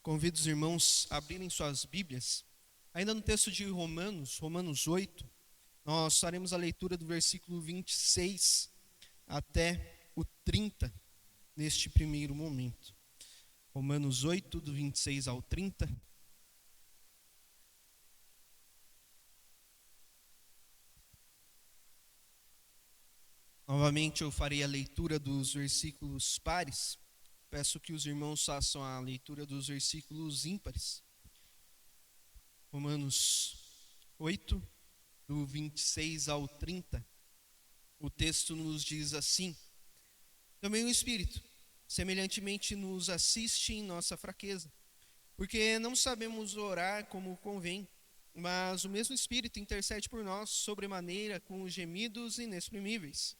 Convido os irmãos a abrirem suas Bíblias. Ainda no texto de Romanos 8, nós faremos a leitura do versículo 26 até o 30, neste primeiro momento. Romanos 8, do 26 ao 30. Novamente eu farei a leitura dos versículos pares. Peço que os irmãos façam a leitura dos versículos ímpares. Romanos 8, do 26 ao 30. O texto nos diz assim: Também o Espírito, semelhantemente, nos assiste em nossa fraqueza, porque não sabemos orar como convém, mas o mesmo Espírito intercede por nós sobremaneira com gemidos inexprimíveis.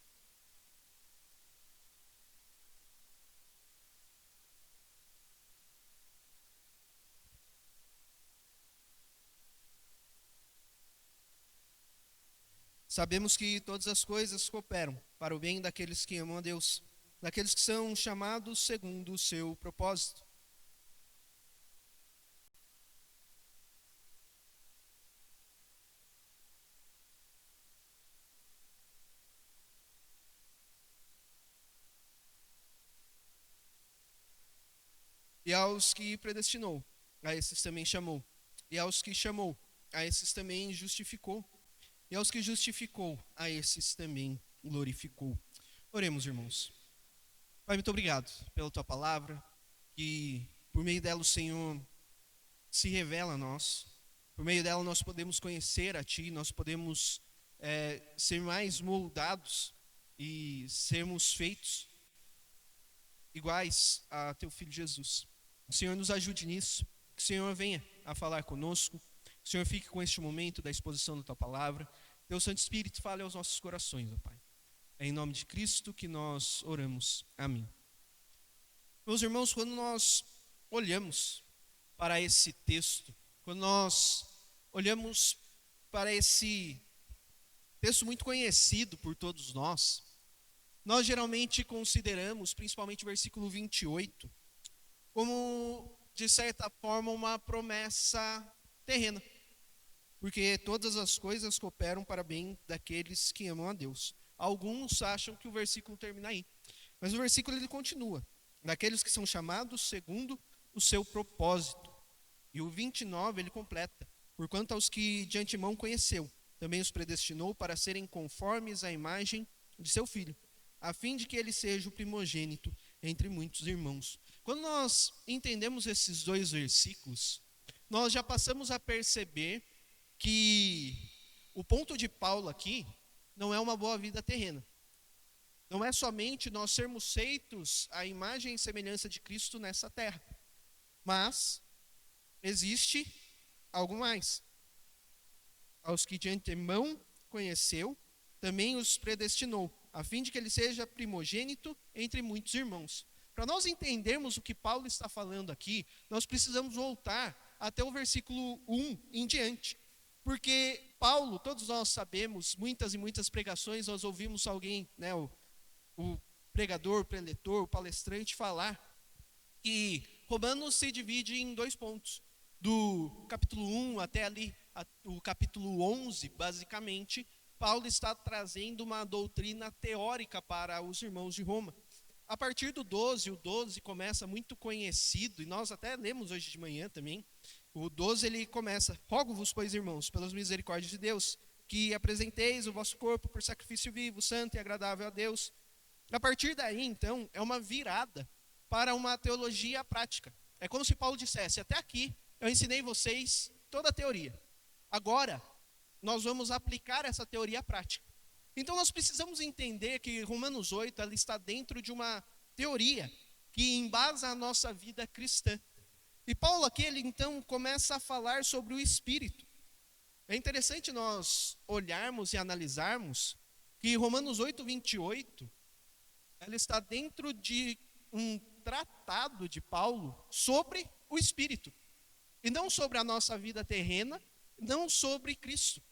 Sabemos que todas as coisas cooperam para o bem daqueles que amam a Deus, daqueles que são chamados segundo o seu propósito. E aos que predestinou, a esses também chamou. E aos que chamou, a esses também justificou. E aos que justificou, a esses também glorificou. Oremos, irmãos. Pai, muito obrigado pela tua palavra, que por meio dela o Senhor se revela a nós. Por meio dela nós podemos conhecer a Ti, nós podemos ser mais moldados e sermos feitos iguais a Teu Filho Jesus. Que o Senhor nos ajude nisso, que o Senhor venha a falar conosco, que o Senhor fique com este momento da exposição da Tua palavra. Teu Santo Espírito fale aos nossos corações, ó Pai. É em nome de Cristo que nós oramos. Amém. Meus irmãos, quando nós olhamos para esse texto, quando nós olhamos para esse texto muito conhecido por todos nós geralmente consideramos, principalmente o versículo 28, como, de certa forma, uma promessa terrena. Porque todas as coisas cooperam para bem daqueles que amam a Deus. Alguns acham que o versículo termina aí. Mas o versículo ele continua. Daqueles que são chamados segundo o seu propósito. E o 29 ele completa. Porquanto aos que de antemão conheceu, também os predestinou para serem conformes à imagem de seu Filho, a fim de que ele seja o primogênito entre muitos irmãos. Quando nós entendemos esses dois versículos, nós já passamos a perceber que o ponto de Paulo aqui não é uma boa vida terrena. Não é somente nós sermos feitos à imagem e semelhança de Cristo nessa terra. Mas existe algo mais. Aos que de antemão conheceu, também os predestinou, a fim de que ele seja primogênito entre muitos irmãos. Para nós entendermos o que Paulo está falando aqui, nós precisamos voltar até o versículo 1 em diante. Porque Paulo, todos nós sabemos, muitas e muitas pregações, nós ouvimos alguém, o pregador, o preletor, o palestrante falar que Romanos se divide em dois pontos. Do capítulo 1 até ali, o capítulo 11, basicamente, Paulo está trazendo uma doutrina teórica para os irmãos de Roma. A partir do 12, o 12 começa muito conhecido, e nós até lemos hoje de manhã também. O 12 ele começa: Rogo-vos, pois, irmãos, pelas misericórdias de Deus, que apresenteis o vosso corpo por sacrifício vivo, santo e agradável a Deus. A partir daí, então, é uma virada para uma teologia prática. É como se Paulo dissesse: até aqui eu ensinei vocês toda a teoria. Agora, nós vamos aplicar essa teoria prática. Então, nós precisamos entender que Romanos 8 ela está dentro de uma teoria que embasa a nossa vida cristã. E Paulo aqui, ele então começa a falar sobre o Espírito. É interessante nós olharmos e analisarmos que Romanos 8, 28, ela está dentro de um tratado de Paulo sobre o Espírito. E não sobre a nossa vida terrena, não sobre Cristo.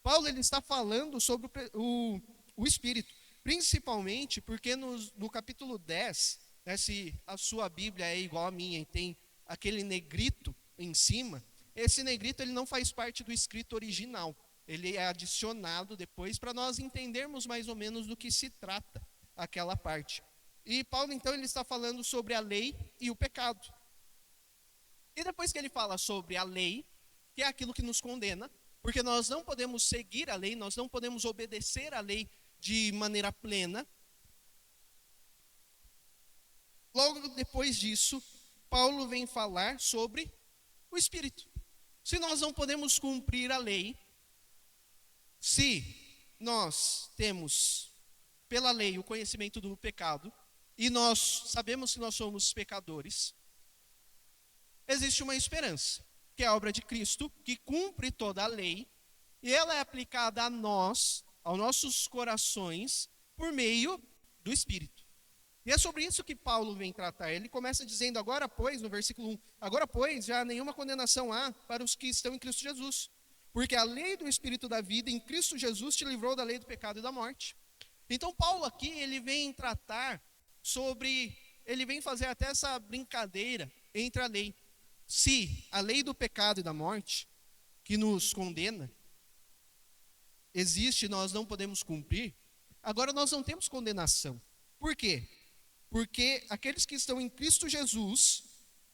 Paulo ele está falando sobre o Espírito, principalmente porque no capítulo 10, se a sua Bíblia é igual à minha e tem aquele negrito em cima, esse negrito ele não faz parte do escrito original. Ele é adicionado depois para nós entendermos mais ou menos do que se trata aquela parte. E Paulo, então, ele está falando sobre a lei e o pecado. E depois que ele fala sobre a lei, que é aquilo que nos condena, porque nós não podemos seguir a lei, nós não podemos obedecer à lei de maneira plena. Logo depois disso, Paulo vem falar sobre o Espírito. Se nós não podemos cumprir a lei, se nós temos pela lei o conhecimento do pecado, e nós sabemos que nós somos pecadores, existe uma esperança, que é a obra de Cristo, que cumpre toda a lei, e ela é aplicada a nós, aos nossos corações, por meio do Espírito. E é sobre isso que Paulo vem tratar. Ele começa dizendo, agora pois, no versículo 1, agora pois, já nenhuma condenação há para os que estão em Cristo Jesus, porque a lei do Espírito da vida em Cristo Jesus te livrou da lei do pecado e da morte. Então Paulo aqui, ele vem tratar sobre, ele vem fazer até essa brincadeira entre a lei. Se a lei do pecado e da morte, que nos condena, existe e nós não podemos cumprir, agora nós não temos condenação. Por quê? Porque aqueles que estão em Cristo Jesus,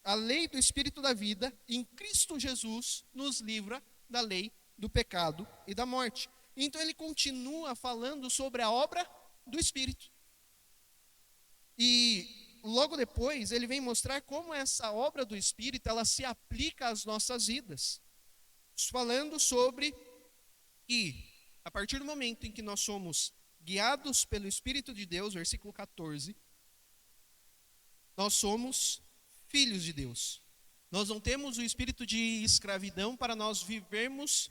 a lei do Espírito da vida, em Cristo Jesus, nos livra da lei do pecado e da morte. Então ele continua falando sobre a obra do Espírito. E logo depois ele vem mostrar como essa obra do Espírito, ela se aplica às nossas vidas. Falando sobre que, a partir do momento em que nós somos guiados pelo Espírito de Deus, versículo 14, nós somos filhos de Deus. Nós não temos o espírito de escravidão para nós vivermos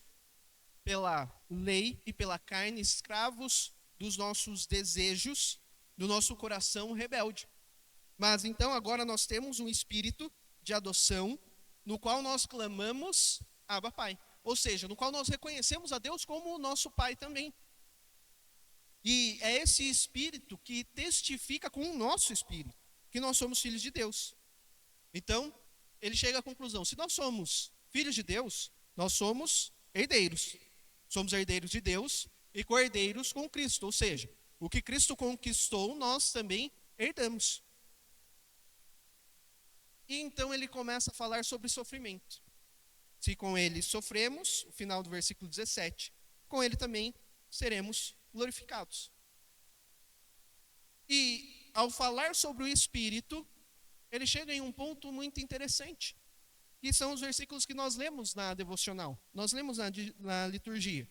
pela lei e pela carne, escravos dos nossos desejos, do nosso coração rebelde. Mas então agora nós temos um espírito de adoção, no qual nós clamamos, Abba Pai. Ou seja, no qual nós reconhecemos a Deus como o nosso Pai também. E é esse espírito que testifica com o nosso espírito que nós somos filhos de Deus. Então, ele chega à conclusão, se nós somos filhos de Deus, nós somos herdeiros. Somos herdeiros de Deus e co-herdeiros com Cristo. Ou seja, o que Cristo conquistou, nós também herdamos. E então ele começa a falar sobre sofrimento. Se com ele sofremos, o final do versículo 17, com ele também seremos glorificados. E ao falar sobre o Espírito, ele chega em um ponto muito interessante, que são os versículos que nós lemos na devocional, nós lemos na liturgia.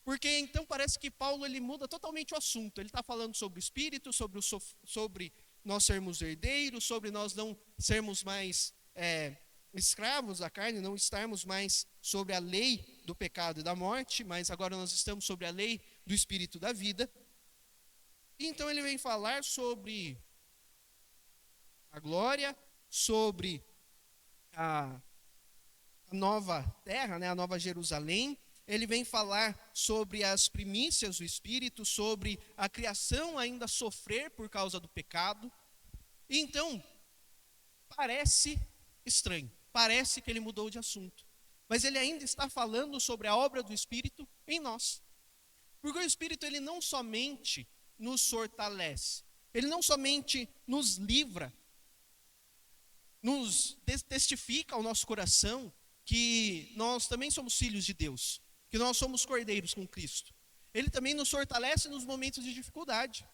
Porque então parece que Paulo ele muda totalmente o assunto. Ele está falando sobre o Espírito, sobre nós sermos herdeiros, sobre nós não sermos mais escravos da carne, não estarmos mais sobre a lei do pecado e da morte, mas agora nós estamos sobre a lei do Espírito da vida. E então ele vem falar sobre a glória, sobre a nova terra, né, a nova Jerusalém. Ele vem falar sobre as primícias do Espírito, sobre a criação ainda sofrer por causa do pecado. E então, parece estranho, parece que ele mudou de assunto. Mas ele ainda está falando sobre a obra do Espírito em nós. Porque o Espírito, ele não somente nos fortalece, ele não somente nos livra, nos testifica ao nosso coração que nós também somos filhos de Deus, que nós somos cordeiros com Cristo. Ele também nos fortalece nos momentos de dificuldade.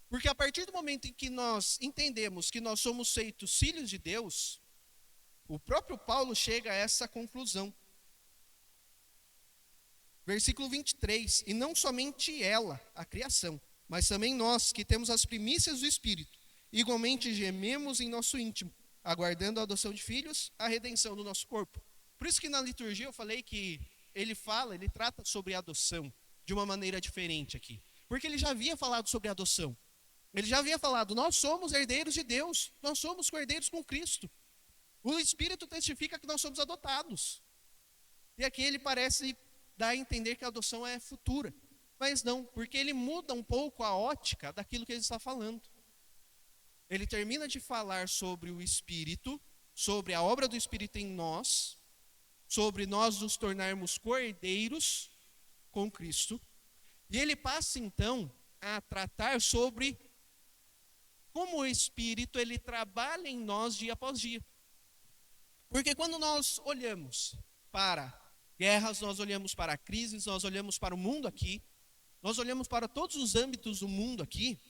Porque a partir do momento em que nós entendemos que nós somos feitos filhos de Deus, o próprio Paulo chega a essa conclusão. Versículo 23, e não somente ela, a criação, mas também nós, que temos as primícias do Espírito, igualmente gememos em nosso íntimo, aguardando a adoção de filhos, a redenção do nosso corpo. Por isso que na liturgia eu falei que ele trata sobre adoção de uma maneira diferente aqui. Porque ele já havia falado sobre adoção. Ele já havia falado, nós somos herdeiros de Deus, nós somos co-herdeiros com Cristo. O Espírito testifica que nós somos adotados. E aqui ele parece dar a entender que a adoção é futura. Mas não, porque ele muda um pouco a ótica daquilo que ele está falando. ele termina de falar sobre o Espírito, sobre a obra do Espírito em nós, sobre nós nos tornarmos cordeiros com Cristo. E ele passa então a tratar sobre como o Espírito ele trabalha em nós dia após dia. Porque quando nós olhamos para guerras, nós olhamos para crises, nós olhamos para o mundo aqui, nós olhamos para todos os âmbitos do mundo aqui,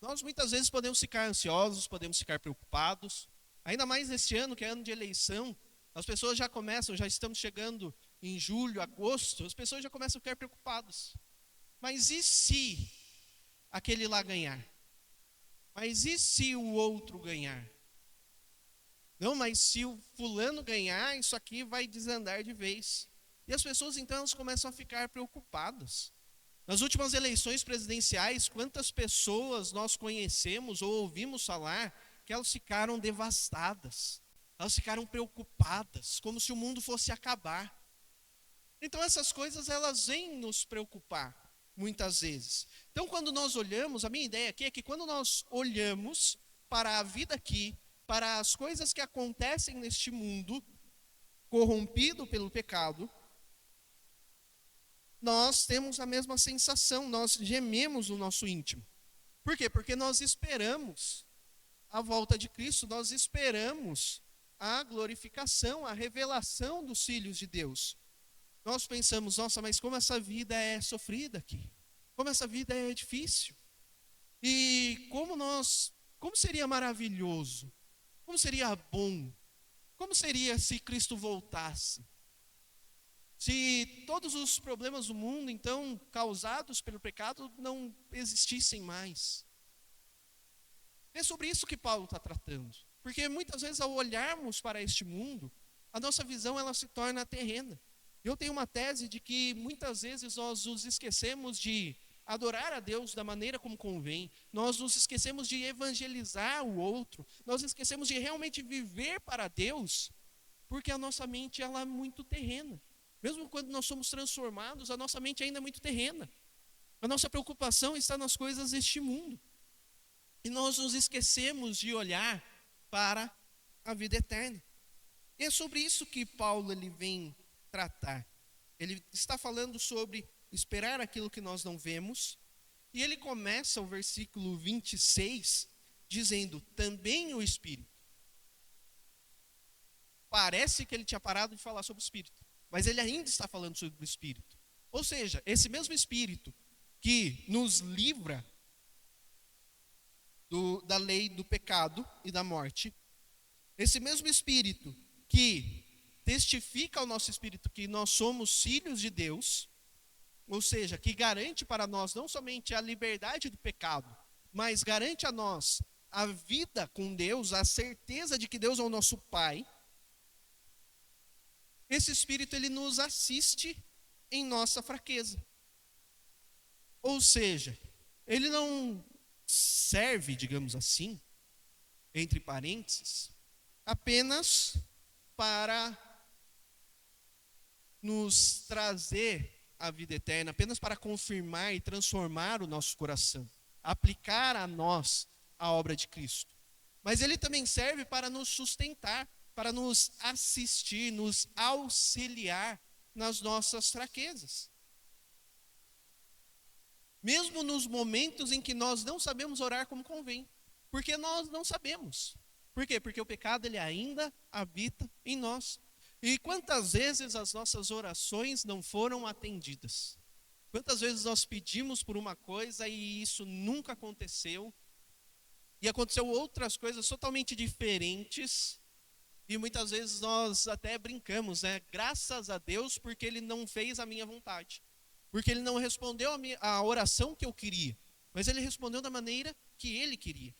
nós muitas vezes podemos ficar ansiosos, podemos ficar preocupados. Ainda mais neste ano, que é ano de eleição, as pessoas já começam, já estamos chegando em julho, agosto, as pessoas já começam a ficar preocupadas. Mas e se aquele lá ganhar? Mas e se o outro ganhar? Não, mas se o fulano ganhar, isso aqui vai desandar de vez. E as pessoas então elas começam a ficar preocupadas. Nas últimas eleições presidenciais, quantas pessoas nós conhecemos ou ouvimos falar que elas ficaram devastadas, elas ficaram preocupadas, como se o mundo fosse acabar. Então essas coisas elas vêm nos preocupar muitas vezes. Então quando nós olhamos, a minha ideia aqui é que quando nós olhamos para a vida aqui, para as coisas que acontecem neste mundo corrompido pelo pecado, nós temos a mesma sensação, nós gememos no nosso íntimo. Por quê? Porque nós esperamos a volta de Cristo, nós esperamos a glorificação, a revelação dos filhos de Deus. Nós pensamos, nossa, mas como essa vida é sofrida aqui, como essa vida é difícil, e como seria maravilhoso, como seria bom, como seria se Cristo voltasse? Se todos os problemas do mundo, então, causados pelo pecado, não existissem mais. É sobre isso que Paulo está tratando. Porque muitas vezes, ao olharmos para este mundo, a nossa visão ela se torna terrena. Eu tenho uma tese de que muitas vezes nós nos esquecemos de adorar a Deus da maneira como convém, nós nos esquecemos de evangelizar o outro, nós esquecemos de realmente viver para Deus, porque a nossa mente ela é muito terrena. Mesmo quando nós somos transformados, a nossa mente ainda é muito terrena. A nossa preocupação está nas coisas deste mundo. E nós nos esquecemos de olhar para a vida eterna. E é sobre isso que Paulo ele vem tratar. Ele está falando sobre esperar aquilo que nós não vemos. E ele começa o versículo 26 dizendo, também o Espírito. Parece que ele tinha parado de falar sobre o Espírito. Mas ele ainda está falando sobre o Espírito. Ou seja, esse mesmo Espírito que nos livra da lei do pecado e da morte, esse mesmo Espírito que testifica ao nosso Espírito que nós somos filhos de Deus, ou seja, que garante para nós não somente a liberdade do pecado, mas garante a nós a vida com Deus, a certeza de que Deus é o nosso Pai. Esse Espírito, ele nos assiste em nossa fraqueza. Ou seja, ele não serve, digamos assim, entre parênteses, apenas para nos trazer a vida eterna, apenas para confirmar e transformar o nosso coração, aplicar a nós a obra de Cristo. Mas ele também serve para nos sustentar, para nos assistir, nos auxiliar nas nossas fraquezas. Mesmo nos momentos em que nós não sabemos orar como convém. Porque nós não sabemos. Por quê? Porque o pecado ele ainda habita em nós. E quantas vezes as nossas orações não foram atendidas? Quantas vezes nós pedimos por uma coisa e isso nunca aconteceu? E aconteceu outras coisas totalmente diferentes. E muitas vezes nós até brincamos, né? Graças a Deus porque Ele não fez a minha vontade. Porque Ele não respondeu a oração que eu queria. Mas Ele respondeu da maneira que Ele queria.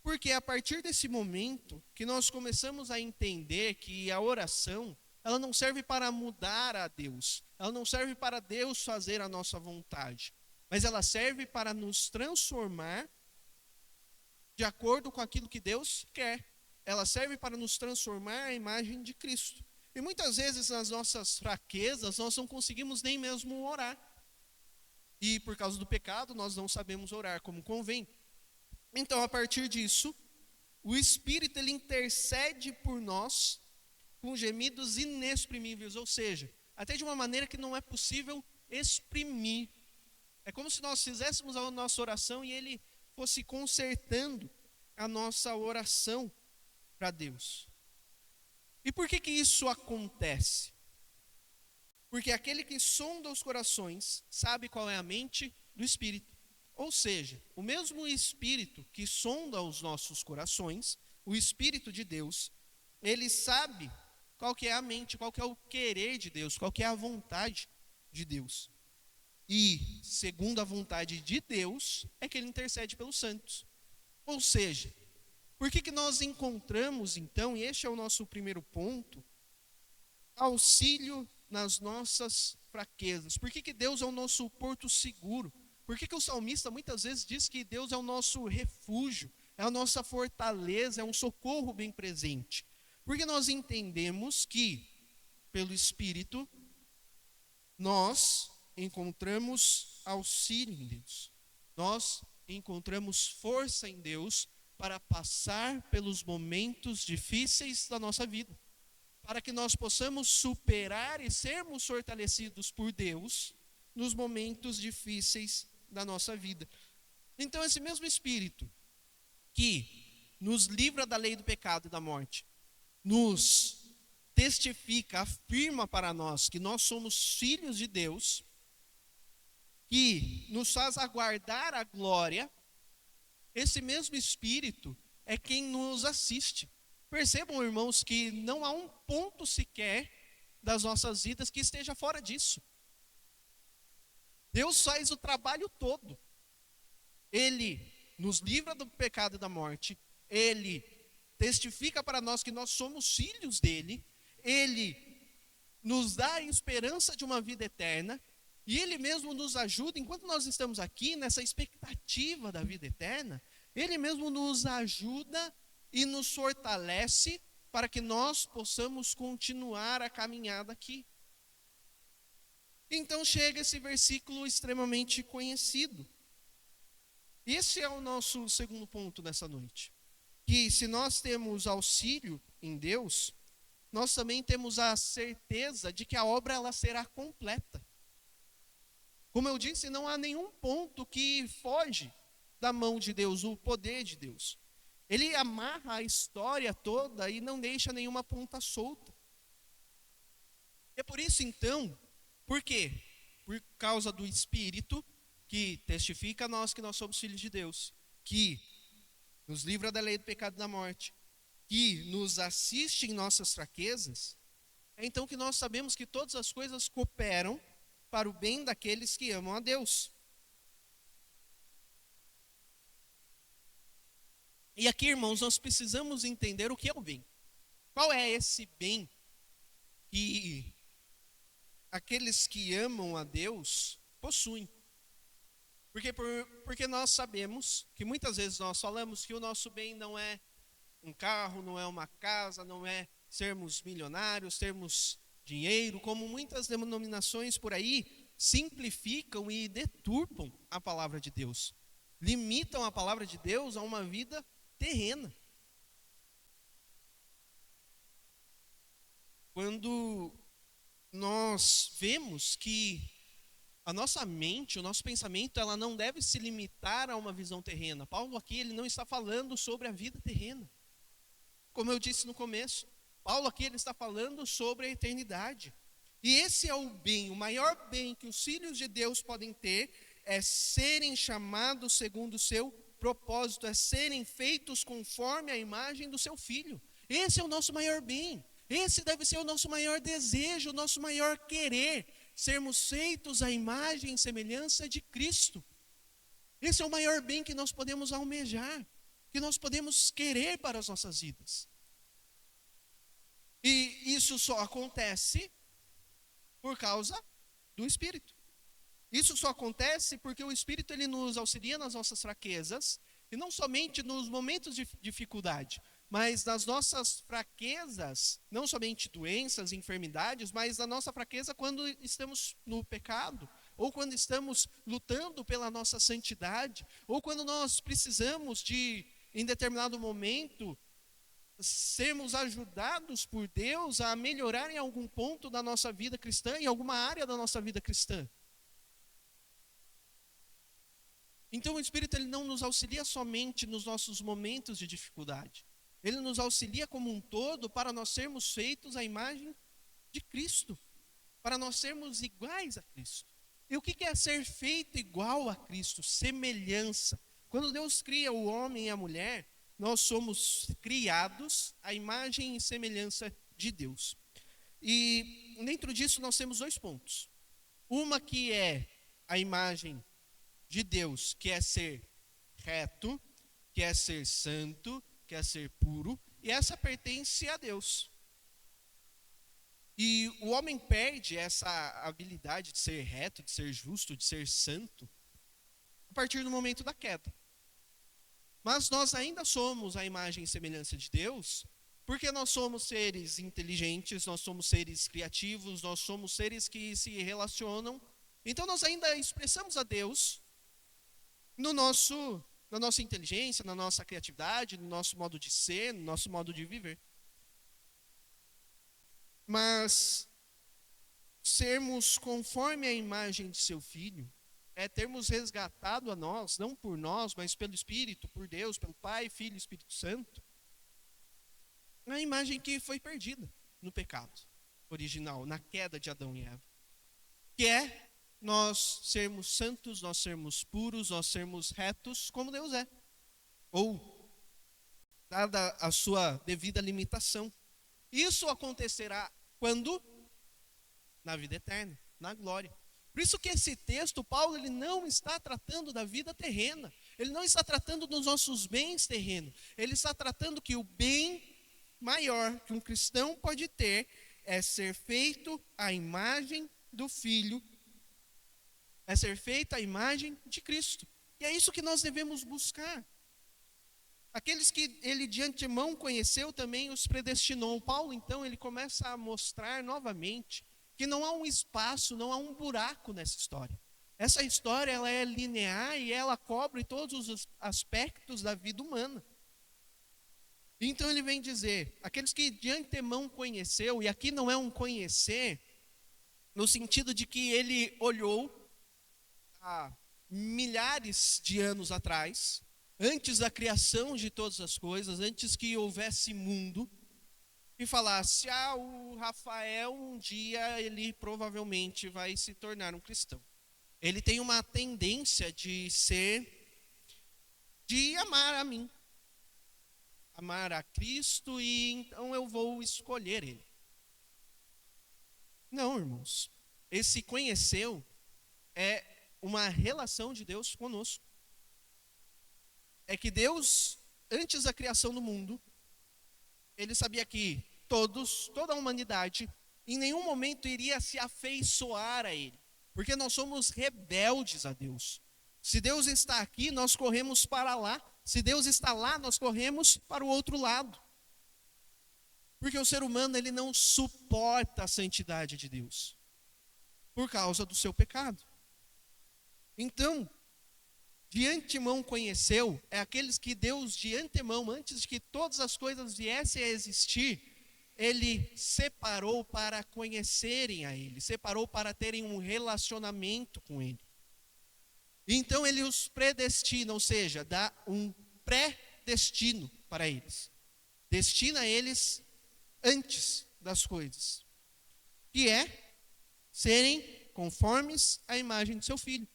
Porque é a partir desse momento que nós começamos a entender que a oração, ela não serve para mudar a Deus. Ela não serve para Deus fazer a nossa vontade. Mas ela serve para nos transformar de acordo com aquilo que Deus quer. Ela serve para nos transformar à imagem de Cristo. E muitas vezes nas nossas fraquezas nós não conseguimos nem mesmo orar. E por causa do pecado nós não sabemos orar como convém. Então, a partir disso, o Espírito ele intercede por nós com gemidos inexprimíveis, ou seja, até de uma maneira que não é possível exprimir. É como se nós fizéssemos a nossa oração e ele fosse consertando a nossa oração para Deus. E por que isso acontece? Porque aquele que sonda os corações sabe qual é a mente do Espírito. Ou seja, o mesmo Espírito que sonda os nossos corações, o Espírito de Deus, ele sabe qual que é a mente, qual que é o querer de Deus, qual que é a vontade de Deus. E, segundo a vontade de Deus, é que ele intercede pelos santos. Ou seja, por que nós encontramos, então, e este é o nosso primeiro ponto, auxílio nas nossas fraquezas? Por que Deus é o nosso porto seguro? Por que o salmista muitas vezes diz que Deus é o nosso refúgio, é a nossa fortaleza, é um socorro bem presente? Porque nós entendemos que, pelo Espírito, nós encontramos auxílio em Deus. Nós encontramos força em Deus para passar pelos momentos difíceis da nossa vida. Para que nós possamos superar e sermos fortalecidos por Deus nos momentos difíceis da nossa vida. Então, esse mesmo Espírito que nos livra da lei do pecado e da morte, nos testifica, afirma para nós que nós somos filhos de Deus, que nos faz aguardar a glória, esse mesmo Espírito é quem nos assiste. Percebam, irmãos, que não há um ponto sequer das nossas vidas que esteja fora disso. Deus faz o trabalho todo. Ele nos livra do pecado e da morte, ele testifica para nós que nós somos filhos dele, ele nos dá a esperança de uma vida eterna, e ele mesmo nos ajuda, enquanto nós estamos aqui nessa expectativa da vida eterna, ele mesmo nos ajuda e nos fortalece para que nós possamos continuar a caminhada aqui. Então chega esse versículo extremamente conhecido. Esse é o nosso segundo ponto nessa noite. Que se nós temos auxílio em Deus, nós também temos a certeza de que a obra ela será completa. Como eu disse, não há nenhum ponto que foge da mão de Deus, o poder de Deus. Ele amarra a história toda e não deixa nenhuma ponta solta. É por isso então, por quê? Por causa do Espírito que testifica a nós que nós somos filhos de Deus, que nos livra da lei do pecado e da morte, que nos assiste em nossas fraquezas, é então que nós sabemos que todas as coisas cooperam para o bem daqueles que amam a Deus. E aqui, irmãos, nós precisamos entender o que é o bem. Qual é esse bem que aqueles que amam a Deus possuem? Porque nós sabemos que muitas vezes nós falamos que o nosso bem não é um carro, não é uma casa, não é sermos milionários, termos dinheiro, como muitas denominações por aí simplificam e deturpam a palavra de Deus. Limitam a palavra de Deus a uma vida terrena. Quando nós vemos que a nossa mente, o nosso pensamento, ela não deve se limitar a uma visão terrena. Paulo aqui, ele não está falando sobre a vida terrena. Como eu disse no começo, Paulo aqui, ele está falando sobre a eternidade. E esse é o bem, o maior bem que os filhos de Deus podem ter, é serem chamados segundo o seu propósito, é serem feitos conforme a imagem do seu filho. Esse é o nosso maior bem. Esse deve ser o nosso maior desejo, o nosso maior querer, sermos feitos à imagem e semelhança de Cristo. Esse é o maior bem que nós podemos almejar, que nós podemos querer para as nossas vidas. E isso só acontece por causa do Espírito. Isso só acontece porque o Espírito ele nos auxilia nas nossas fraquezas, e não somente nos momentos de dificuldade, mas nas nossas fraquezas, não somente doenças, enfermidades, mas na nossa fraqueza quando estamos no pecado, ou quando estamos lutando pela nossa santidade, ou quando nós precisamos de, em determinado momento, sermos ajudados por Deus a melhorar em algum ponto da nossa vida cristã, em alguma área da nossa vida cristã. Então o Espírito ele não nos auxilia somente nos nossos momentos de dificuldade. Ele nos auxilia como um todo para nós sermos feitos à imagem de Cristo, para nós sermos iguais a Cristo. E o que é ser feito igual a Cristo? Semelhança. Quando Deus cria o homem e a mulher, nós somos criados à imagem e semelhança de Deus. E dentro disso nós temos 2 pontos. Uma que é a imagem de Deus, que é ser reto, que é ser santo, que é ser puro, e essa pertence a Deus. E o homem perde essa habilidade de ser reto, de ser justo, de ser santo, a partir do momento da queda. Mas nós ainda somos a imagem e semelhança de Deus, porque nós somos seres inteligentes, nós somos seres criativos, nós somos seres que se relacionam. Então nós ainda expressamos a Deus na nossa inteligência, na nossa criatividade, no nosso modo de ser, no nosso modo de viver. Mas sermos conforme a imagem de seu Filho é termos resgatado a nós, não por nós, mas pelo Espírito, por Deus, pelo Pai, Filho e Espírito Santo, a imagem que foi perdida no pecado original, na queda de Adão e Eva, que é nós sermos santos, nós sermos puros, nós sermos retos como Deus é, ou dada a sua devida limitação. Isso acontecerá quando? Na vida eterna, na glória. Por isso que esse texto, Paulo, ele não está tratando da vida terrena. Ele não está tratando dos nossos bens terrenos. Ele está tratando que o bem maior que um cristão pode ter é ser feito à imagem do Filho, é ser feito à imagem de Cristo. E é isso que nós devemos buscar. Aqueles que ele de antemão conheceu também os predestinou. Paulo, então, ele começa a mostrar novamente que não há um espaço, não há um buraco nessa história. Essa história ela é linear e ela cobre todos os aspectos da vida humana. Então ele vem dizer, aqueles que de antemão conheceu, e aqui não é um conhecer, no sentido de que ele olhou há milhares de anos atrás, antes da criação de todas as coisas, antes que houvesse mundo, e falasse, o Rafael um dia ele provavelmente vai se tornar um cristão. Ele tem uma tendência de amar a mim, amar a Cristo, e então eu vou escolher ele. Não, irmãos, esse conheceu é uma relação de Deus conosco. É que Deus, antes da criação do mundo, ele sabia que toda a humanidade, em nenhum momento iria se afeiçoar a ele, porque nós somos rebeldes a Deus. Se Deus está aqui, nós corremos para lá. Se Deus está lá, nós corremos para o outro lado. Porque o ser humano, ele não suporta a santidade de Deus, por causa do seu pecado. Então, de antemão conheceu, é aqueles que Deus de antemão, antes de que todas as coisas viessem a existir, ele separou para conhecerem a ele, separou para terem um relacionamento com ele. Então ele os predestina, ou seja, dá um pré-destino para eles. Destina eles antes das coisas, que é serem conformes à imagem de seu Filho.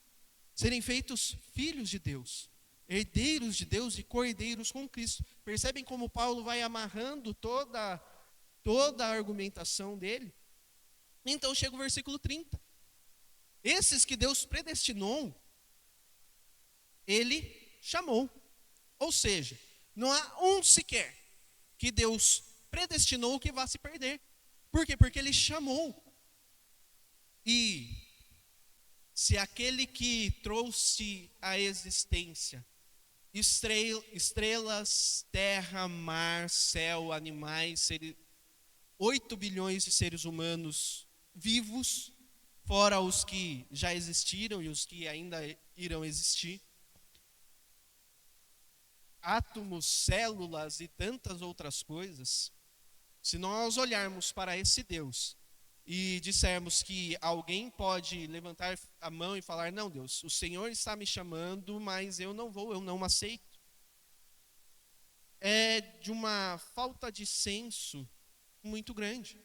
Serem feitos filhos de Deus, herdeiros de Deus e cordeiros com Cristo. Percebem como Paulo vai amarrando toda a argumentação dele? Então chega o versículo 30. Esses que Deus predestinou, ele chamou. Ou seja, não há um sequer que Deus predestinou que vá se perder. Por quê? Porque ele chamou. E se aquele que trouxe à existência estrelas, terra, mar, céu, animais, 8 bilhões de seres humanos vivos, fora os que já existiram e os que ainda irão existir. Átomos, células e tantas outras coisas. Se nós olharmos para esse Deus e dissermos que alguém pode levantar a mão e falar: não, Deus, o Senhor está me chamando, mas eu não vou, eu não aceito. É de uma falta de senso muito grande.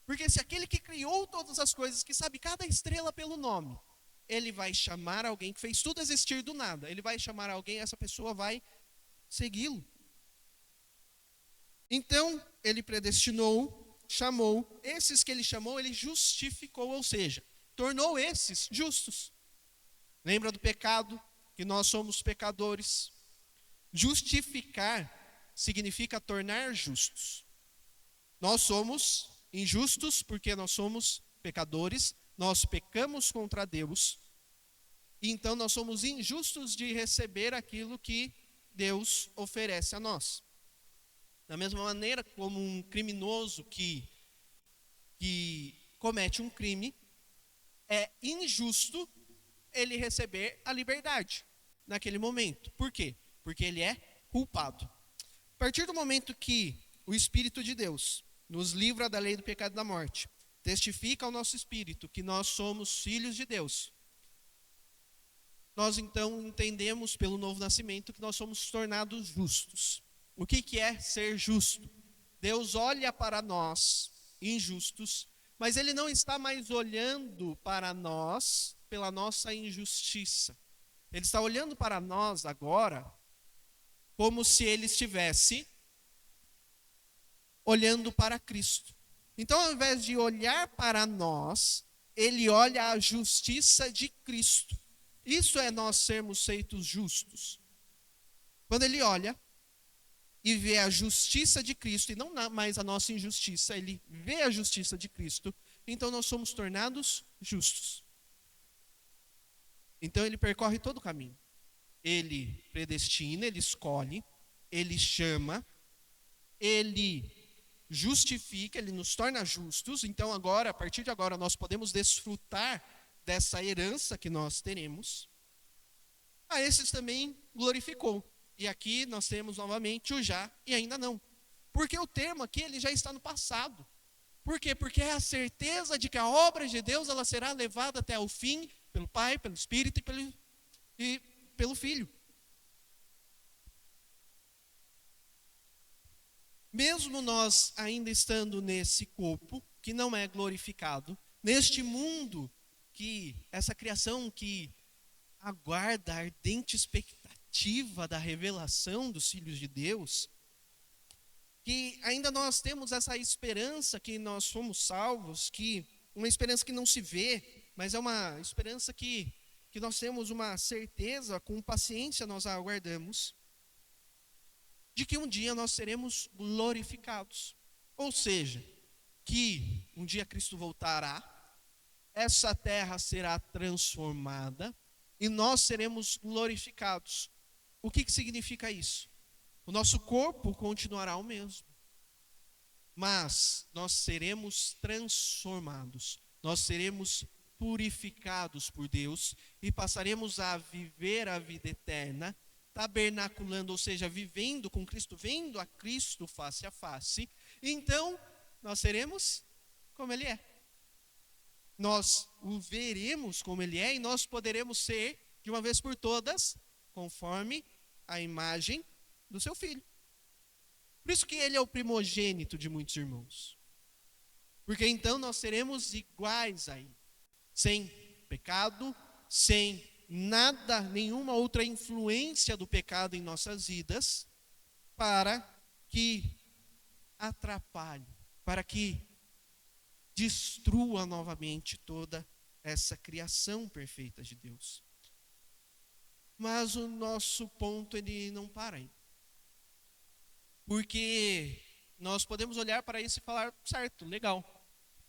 Porque se aquele que criou todas as coisas, que sabe cada estrela pelo nome, ele vai chamar alguém que fez tudo existir do nada, ele vai chamar alguém, essa pessoa vai segui-lo. Então, ele predestinou, chamou, esses que ele chamou, ele justificou, ou seja, tornou esses justos. Lembra do pecado? Que nós somos pecadores. Justificar significa tornar justos. Nós somos injustos porque nós somos pecadores, nós pecamos contra Deus, e então nós somos injustos de receber aquilo que Deus oferece a nós. Da mesma maneira como um criminoso que comete um crime, é injusto ele receber a liberdade naquele momento. Por quê? Porque ele é culpado. A partir do momento que o Espírito de Deus nos livra da lei do pecado e da morte, testifica ao nosso espírito que nós somos filhos de Deus, nós então entendemos pelo novo nascimento que nós somos tornados justos. O que é ser justo? Deus olha para nós, injustos, mas Ele não está mais olhando para nós pela nossa injustiça. Ele está olhando para nós agora como se Ele estivesse olhando para Cristo. Então, ao invés de olhar para nós, Ele olha a justiça de Cristo. Isso é nós sermos feitos justos. Quando Ele olha e vê a justiça de Cristo, e não mais a nossa injustiça, Ele vê a justiça de Cristo, então nós somos tornados justos. Então Ele percorre todo o caminho. Ele predestina, Ele escolhe, Ele chama, Ele justifica, Ele nos torna justos. Então agora, a partir de agora, nós podemos desfrutar dessa herança que nós teremos. A esses também glorificou. E aqui nós temos novamente o já e ainda não. Porque o termo aqui ele já está no passado. Por quê? Porque é a certeza de que a obra de Deus ela será levada até o fim pelo Pai, pelo Espírito e pelo Filho. Mesmo nós ainda estando nesse corpo que não é glorificado, neste mundo que essa criação que aguarda a ardente expectativa da revelação dos filhos de Deus, que ainda nós temos essa esperança que nós somos salvos, que uma esperança que não se vê, mas é uma esperança que nós temos uma certeza, com paciência nós a aguardamos, de que um dia nós seremos glorificados. Ou seja, que um dia Cristo voltará, essa terra será transformada e nós seremos glorificados. O que significa isso? O nosso corpo continuará o mesmo, mas nós seremos transformados, nós seremos purificados por Deus e passaremos a viver a vida eterna, tabernaculando, ou seja, vivendo com Cristo, vendo a Cristo face a face. Então, nós seremos como Ele é. Nós o veremos como Ele é e nós poderemos ser, de uma vez por todas, conforme a imagem do seu Filho. Por isso que Ele é o primogênito de muitos irmãos. Porque então nós seremos iguais a Ele, sem pecado, sem nada, nenhuma outra influência do pecado em nossas vidas, para que atrapalhe, para que destrua novamente toda essa criação perfeita de Deus. Mas o nosso ponto ele não para aí. Porque nós podemos olhar para isso e falar, certo, legal.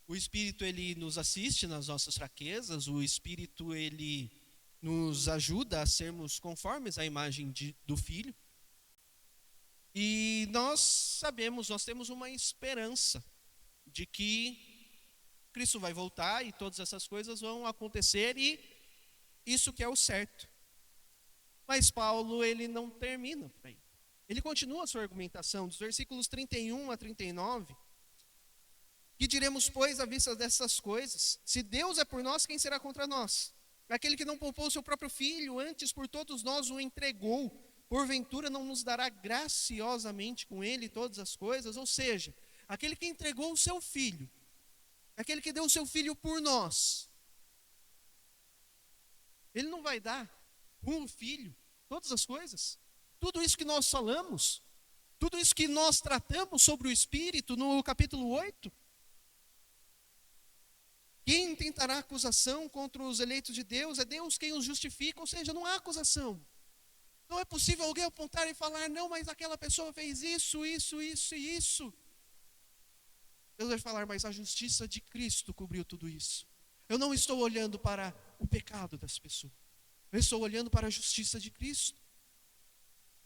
O Espírito ele nos assiste nas nossas fraquezas, o Espírito ele nos ajuda a sermos conformes à imagem do Filho. E nós sabemos, nós temos uma esperança de que Cristo vai voltar e todas essas coisas vão acontecer e isso que é o certo. Mas Paulo, ele não termina por aí. Ele continua a sua argumentação, dos versículos 31 a 39. Que diremos, pois, à vista dessas coisas? Se Deus é por nós, quem será contra nós? Aquele que não poupou o seu próprio filho, antes por todos nós o entregou, porventura não nos dará graciosamente com ele todas as coisas? Ou seja, aquele que entregou o seu filho, aquele que deu o seu filho por nós, ele não vai dar com o filho todas as coisas? Tudo isso que nós falamos, tudo isso que nós tratamos sobre o Espírito no capítulo 8, quem tentará acusação contra os eleitos de Deus? É Deus quem os justifica, ou seja, não há acusação. Não é possível alguém apontar e falar, não, mas aquela pessoa fez isso, isso, isso e isso. Deus vai falar, mas a justiça de Cristo cobriu tudo isso. Eu não estou olhando para o pecado das pessoas. Eu estou olhando para a justiça de Cristo.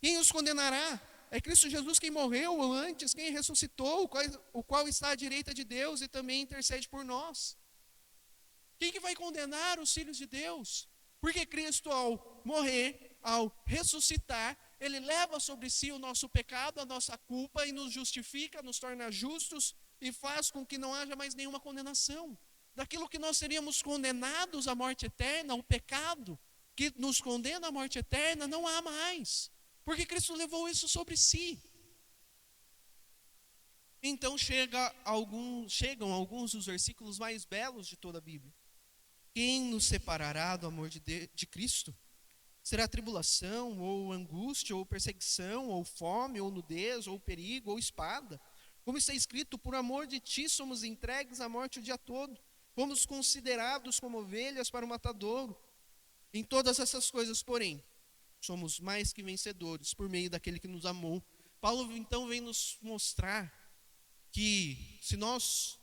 Quem os condenará? É Cristo Jesus quem morreu antes, quem ressuscitou, o qual está à direita de Deus e também intercede por nós. Quem que vai condenar os filhos de Deus? Porque Cristo, ao morrer, ao ressuscitar, Ele leva sobre si o nosso pecado, a nossa culpa e nos justifica, nos torna justos e faz com que não haja mais nenhuma condenação. Daquilo que nós seríamos condenados à morte eterna, o pecado que nos condena à morte eterna, não há mais. Porque Cristo levou isso sobre si. Então chegam alguns dos versículos mais belos de toda a Bíblia. Quem nos separará do amor de Cristo? Será tribulação, ou angústia, ou perseguição, ou fome, ou nudez, ou perigo, ou espada? Como está escrito, por amor de ti somos entregues à morte o dia todo. Fomos considerados como ovelhas para o matadouro. Em todas essas coisas, porém, somos mais que vencedores por meio daquele que nos amou. Paulo então vem nos mostrar que se nós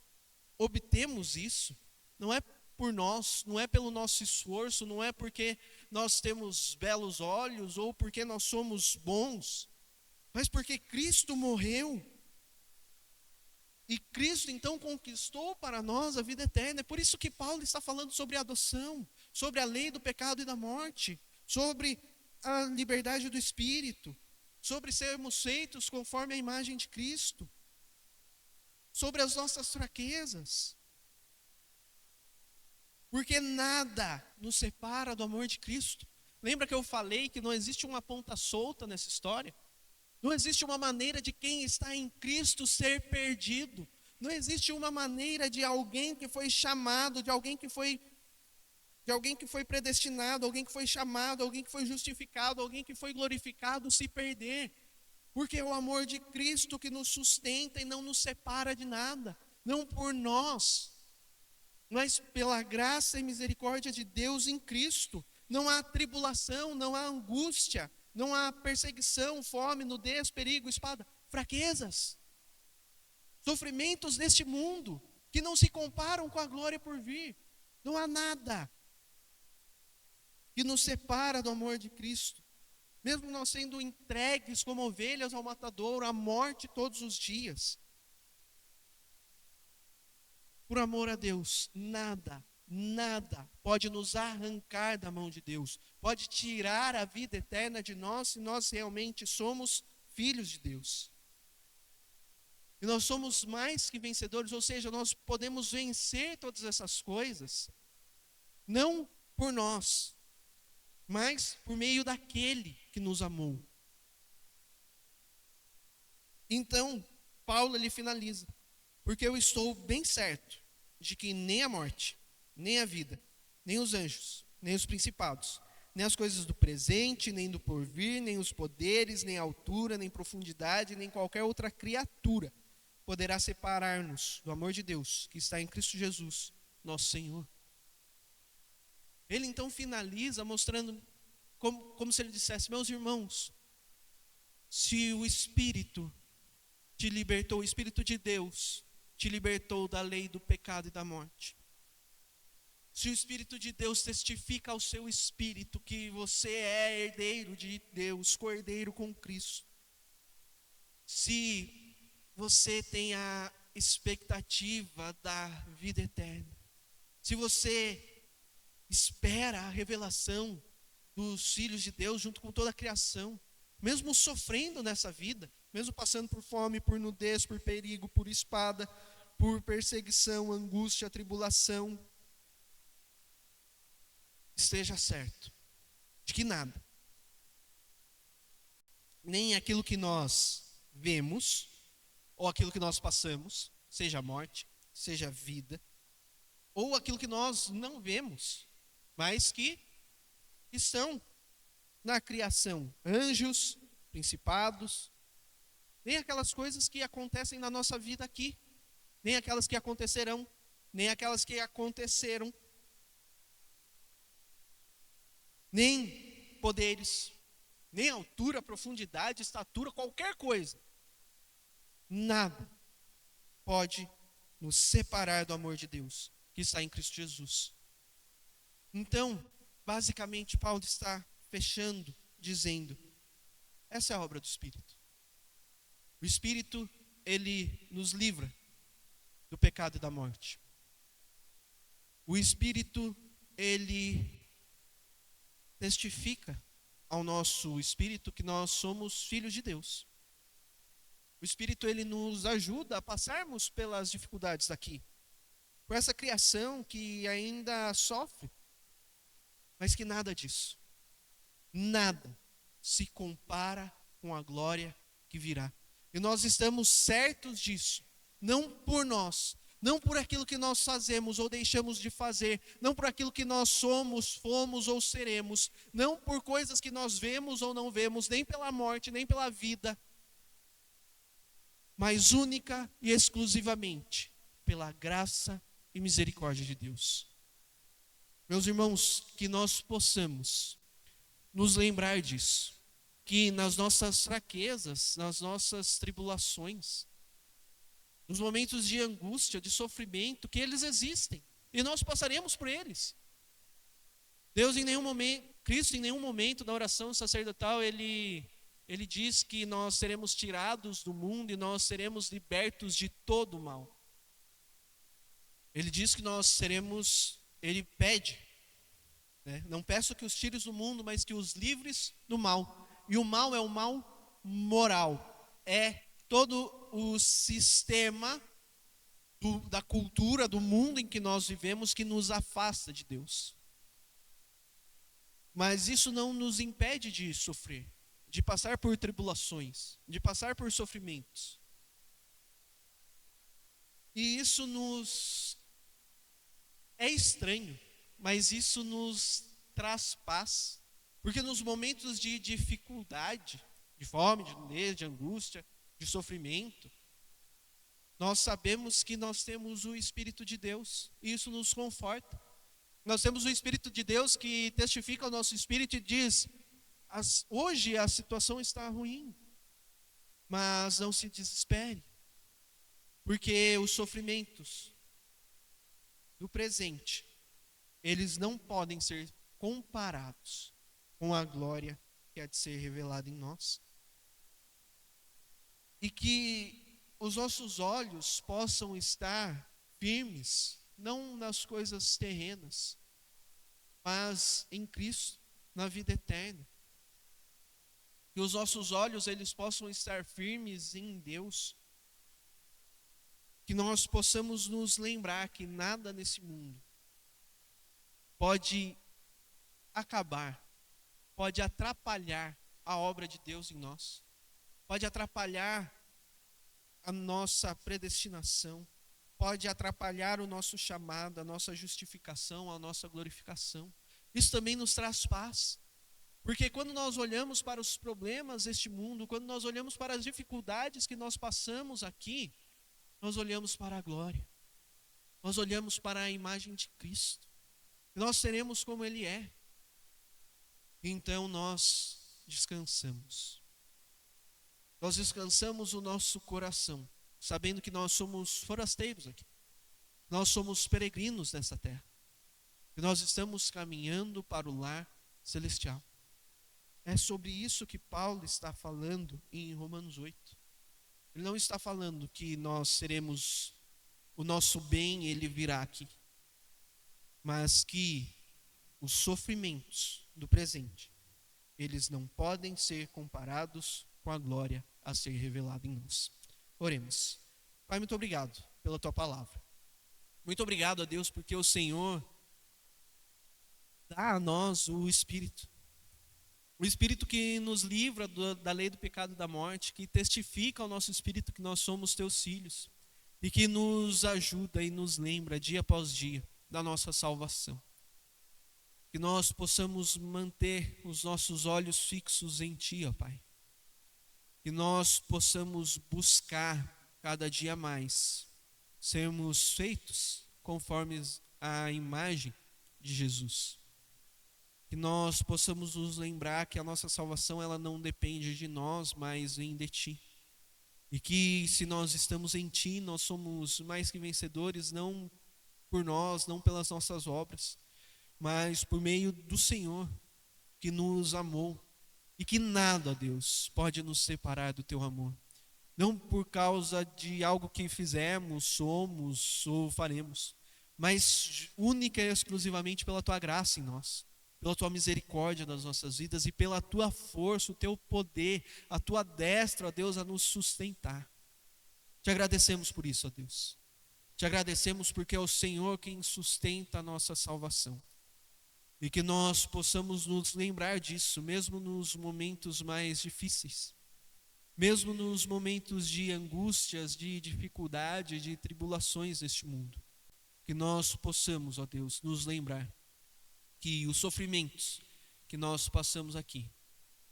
obtemos isso, não é por nós, não é pelo nosso esforço, não é porque nós temos belos olhos ou porque nós somos bons, mas porque Cristo morreu. E Cristo então conquistou para nós a vida eterna. É por isso que Paulo está falando sobre a adoção, sobre a lei do pecado e da morte, sobre a liberdade do Espírito, sobre sermos feitos conforme a imagem de Cristo, sobre as nossas fraquezas. Porque nada nos separa do amor de Cristo. Lembra que eu falei que não existe uma ponta solta nessa história? Não existe uma maneira de quem está em Cristo ser perdido. Não existe uma maneira de alguém que foi chamado, de alguém que foi predestinado, alguém que foi chamado, alguém que foi justificado, alguém que foi glorificado se perder. Porque é o amor de Cristo que nos sustenta e não nos separa de nada. Não por nós, mas pela graça e misericórdia de Deus em Cristo. Não há tribulação, não há angústia, não há perseguição, fome, nudez, perigo, espada, fraquezas, sofrimentos deste mundo que não se comparam com a glória por vir. Não há nada que nos separa do amor de Cristo. Mesmo nós sendo entregues como ovelhas ao matadouro, à morte todos os dias. Por amor a Deus, nada pode nos arrancar da mão de Deus, pode tirar a vida eterna de nós se nós realmente somos filhos de Deus. E nós somos mais que vencedores, ou seja, nós podemos vencer todas essas coisas, não por nós, mas por meio daquele que nos amou. Então, Paulo ele finaliza, porque eu estou bem certo de que nem a morte, nem a vida, nem os anjos, nem os principados, nem as coisas do presente, nem do porvir, nem os poderes, nem a altura, nem profundidade, nem qualquer outra criatura poderá separar-nos do amor de Deus que está em Cristo Jesus, nosso Senhor. Ele então finaliza mostrando como se ele dissesse, meus irmãos, se o Espírito te libertou, o Espírito de Deus te libertou da lei do pecado e da morte, se o Espírito de Deus testifica ao seu espírito que você é herdeiro de Deus, co-herdeiro com Cristo, se você tem a expectativa da vida eterna, se você espera a revelação dos filhos de Deus junto com toda a criação, mesmo sofrendo nessa vida, mesmo passando por fome, por nudez, por perigo, por espada, por perseguição, angústia, tribulação, esteja certo de que nada, nem aquilo que nós vemos, ou aquilo que nós passamos, seja a morte, seja a vida, ou aquilo que nós não vemos, mas que estão na criação, anjos, principados, nem aquelas coisas que acontecem na nossa vida aqui, nem aquelas que acontecerão, nem aquelas que aconteceram, nem poderes, nem altura, profundidade, estatura, qualquer coisa, nada pode nos separar do amor de Deus que está em Cristo Jesus. Então, basicamente, Paulo está fechando, dizendo, essa é a obra do Espírito. O Espírito, ele nos livra do pecado e da morte. O Espírito, ele testifica ao nosso espírito que nós somos filhos de Deus. O Espírito, ele nos ajuda a passarmos pelas dificuldades daqui, por essa criação que ainda sofre, mas que nada disso, nada se compara com a glória que virá. E nós estamos certos disso, não por nós, não por aquilo que nós fazemos ou deixamos de fazer, não por aquilo que nós somos, fomos ou seremos, não por coisas que nós vemos ou não vemos, nem pela morte, nem pela vida, mas única e exclusivamente pela graça e misericórdia de Deus. Meus irmãos, que nós possamos nos lembrar disso, que nas nossas fraquezas, nas nossas tribulações, nos momentos de angústia, de sofrimento, que eles existem, e nós passaremos por eles. Deus em nenhum momento, Cristo em nenhum momento da oração sacerdotal, ele diz que nós seremos tirados do mundo e nós seremos libertos de todo o mal. Ele diz que nós seremos, ele pede, né? Não peço que os tires do mundo, mas que os livres do mal. E o mal é o mal moral, é todo o sistema da cultura, do mundo em que nós vivemos, que nos afasta de Deus. Mas isso não nos impede de sofrer, de passar por tribulações, de passar por sofrimentos. E isso nos é estranho, mas isso nos traz paz, porque nos momentos de dificuldade, de fome, de nudez, de angústia, de sofrimento, nós sabemos que nós temos o Espírito de Deus, e isso nos conforta. Nós temos o Espírito de Deus que testifica ao nosso espírito e diz, hoje a situação está ruim, mas não se desespere, porque os sofrimentos do presente, eles não podem ser comparados com a glória que há de ser revelada em nós. E que os nossos olhos possam estar firmes, não nas coisas terrenas, mas em Cristo, na vida eterna. Que os nossos olhos, eles possam estar firmes em Deus. Que nós possamos nos lembrar que nada nesse mundo pode acabar, pode atrapalhar a obra de Deus em nós, pode atrapalhar a nossa predestinação, pode atrapalhar o nosso chamado, a nossa justificação, a nossa glorificação. Isso também nos traz paz, porque quando nós olhamos para os problemas deste mundo, quando nós olhamos para as dificuldades que nós passamos aqui, nós olhamos para a glória, nós olhamos para a imagem de Cristo, e nós seremos como Ele é. Então nós descansamos. Nós descansamos o nosso coração, sabendo que nós somos forasteiros aqui. Nós somos peregrinos nessa terra. E nós estamos caminhando para o lar celestial. É sobre isso que Paulo está falando em Romanos 8. Ele não está falando que nós seremos, o nosso bem, ele virá aqui. Mas que os sofrimentos do presente, eles não podem ser comparados com a glória a ser revelada em nós. Oremos. Pai, muito obrigado pela tua palavra. Muito obrigado a Deus porque o Senhor dá a nós o Espírito. O Espírito que nos livra da lei do pecado e da morte, que testifica ao nosso espírito que nós somos teus filhos e que nos ajuda e nos lembra dia após dia da nossa salvação. Que nós possamos manter os nossos olhos fixos em Ti, ó Pai. Que nós possamos buscar cada dia mais sermos feitos conforme a imagem de Jesus. Que nós possamos nos lembrar que a nossa salvação ela não depende de nós, mas vem de Ti. E que se nós estamos em Ti, nós somos mais que vencedores, não por nós, não pelas nossas obras, mas por meio do Senhor que nos amou. E que nada, Deus, pode nos separar do Teu amor. Não por causa de algo que fizemos, somos ou faremos, mas única e exclusivamente pela Tua graça em nós, pela Tua misericórdia nas nossas vidas e pela Tua força, o Teu poder, a Tua destra, ó Deus, a nos sustentar. Te agradecemos por isso, ó Deus. Te agradecemos porque é o Senhor quem sustenta a nossa salvação. E que nós possamos nos lembrar disso, mesmo nos momentos mais difíceis. Mesmo nos momentos de angústias, de dificuldade, de tribulações deste mundo. Que nós possamos, ó Deus, nos lembrar que os sofrimentos que nós passamos aqui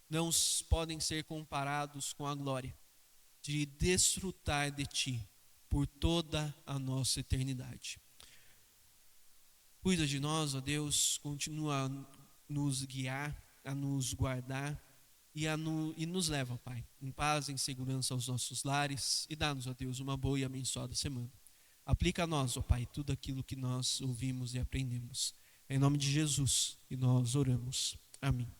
não podem ser comparados com a glória de desfrutar de Ti por toda a nossa eternidade. Cuida de nós, ó Deus, continua a nos guiar, a nos guardar e nos leva, Pai, em paz, em segurança aos nossos lares e dá-nos, ó Deus, uma boa e abençoada semana. Aplica a nós, ó Pai, tudo aquilo que nós ouvimos e aprendemos. Em nome de Jesus que nós oramos. Amém.